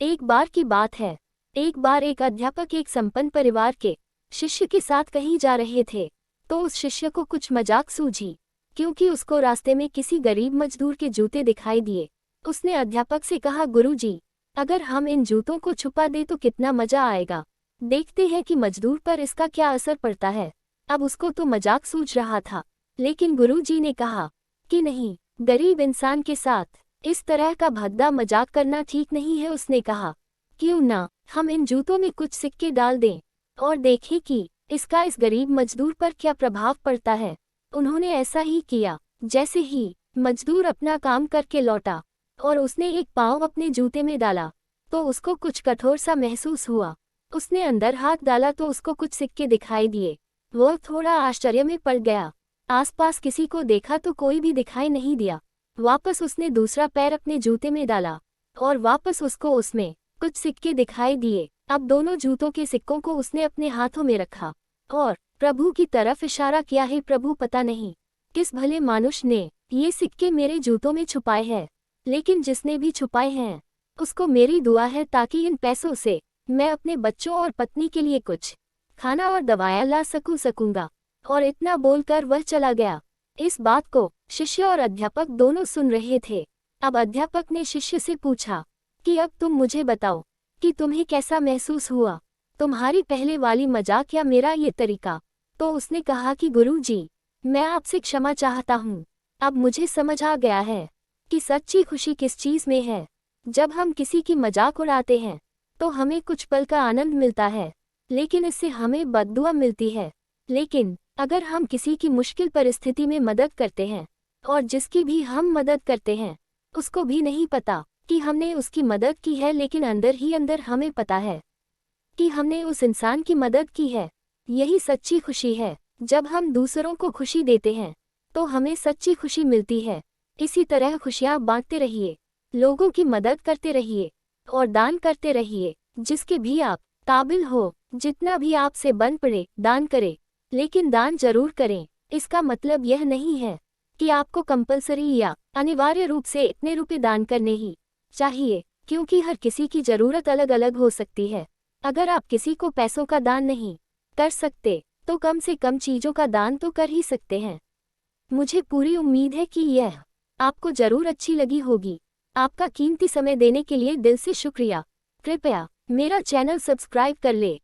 एक बार की बात है। एक बार एक अध्यापक एक संपन्न परिवार के शिष्य के साथ कहीं जा रहे थे, तो उस शिष्य को कुछ मजाक सूझी, क्योंकि उसको रास्ते में किसी गरीब मजदूर के जूते दिखाई दिए। उसने अध्यापक से कहा, गुरुजी, अगर हम इन जूतों को छुपा दें तो कितना मजा आएगा। देखते हैं कि मजदूर पर इसका क्या असर पड़ता है। अब उसको तो मजाक सूझ रहा था, लेकिन गुरुजी ने कहा कि नहीं, गरीब इंसान के साथ इस तरह का भद्दा मजाक करना ठीक नहीं है। उसने कहा, क्यों ना हम इन जूतों में कुछ सिक्के डाल दें और देखें कि इसका इस गरीब मजदूर पर क्या प्रभाव पड़ता है। उन्होंने ऐसा ही किया। जैसे ही मजदूर अपना काम करके लौटा और उसने एक पाँव अपने जूते में डाला, तो उसको कुछ कठोर सा महसूस हुआ। उसने अंदर हाथ डाला तो उसको कुछ सिक्के दिखाई दिए। वह थोड़ा आश्चर्य में पड़ गया। आसपास किसी को देखा तो कोई भी दिखाई नहीं दिया। वापस उसने दूसरा पैर अपने जूते में डाला और वापस उसको उसमें कुछ सिक्के दिखाई दिए। अब दोनों जूतों के सिक्कों को उसने अपने हाथों में रखा और प्रभु की तरफ इशारा किया, है प्रभु, पता नहीं किस भले मानुष ने ये सिक्के मेरे जूतों में छुपाए हैं, लेकिन जिसने भी छुपाए हैं उसको मेरी दुआ है ताकि इन पैसों से मैं अपने बच्चों और पत्नी के लिए कुछ खाना और दवाएं ला सकूंगा। और इतना बोलकर वह चला गया। इस बात को शिष्य और अध्यापक दोनों सुन रहे थे। अब अध्यापक ने शिष्य से पूछा कि अब तुम मुझे बताओ कि तुम्हें कैसा महसूस हुआ, तुम्हारी पहले वाली मजाक या मेरा ये तरीका। तो उसने कहा कि गुरुजी, मैं आपसे क्षमा चाहता हूँ। अब मुझे समझ आ गया है कि सच्ची खुशी किस चीज़ में है। जब हम किसी की मजाक उड़ाते हैं तो हमें कुछ पल का आनंद मिलता है, लेकिन इससे हमें बद्दुआ मिलती है। लेकिन अगर हम किसी की मुश्किल परिस्थिति में मदद करते हैं और जिसकी भी हम मदद करते हैं उसको भी नहीं पता कि हमने उसकी मदद की है, लेकिन अंदर ही अंदर हमें पता है कि हमने उस इंसान की मदद की है, यही सच्ची खुशी है। जब हम दूसरों को खुशी देते हैं तो हमें सच्ची खुशी मिलती है। इसी तरह खुशियाँ बांटते रहिए, लोगों की मदद करते रहिए और दान करते रहिए। जिसके भी आप काबिल हो, जितना भी आपसे बन पड़े दान करें, लेकिन दान जरूर करें। इसका मतलब यह नहीं है कि आपको कंपलसरी या अनिवार्य रूप से इतने रुपए दान करने ही चाहिए, क्योंकि हर किसी की ज़रूरत अलग अलग हो सकती है। अगर आप किसी को पैसों का दान नहीं कर सकते तो कम से कम चीज़ों का दान तो कर ही सकते हैं। मुझे पूरी उम्मीद है कि यह आपको ज़रूर अच्छी लगी होगी। आपका कीमती समय देने के लिए दिल से शुक्रिया। कृपया मेरा चैनल सब्सक्राइब कर ले।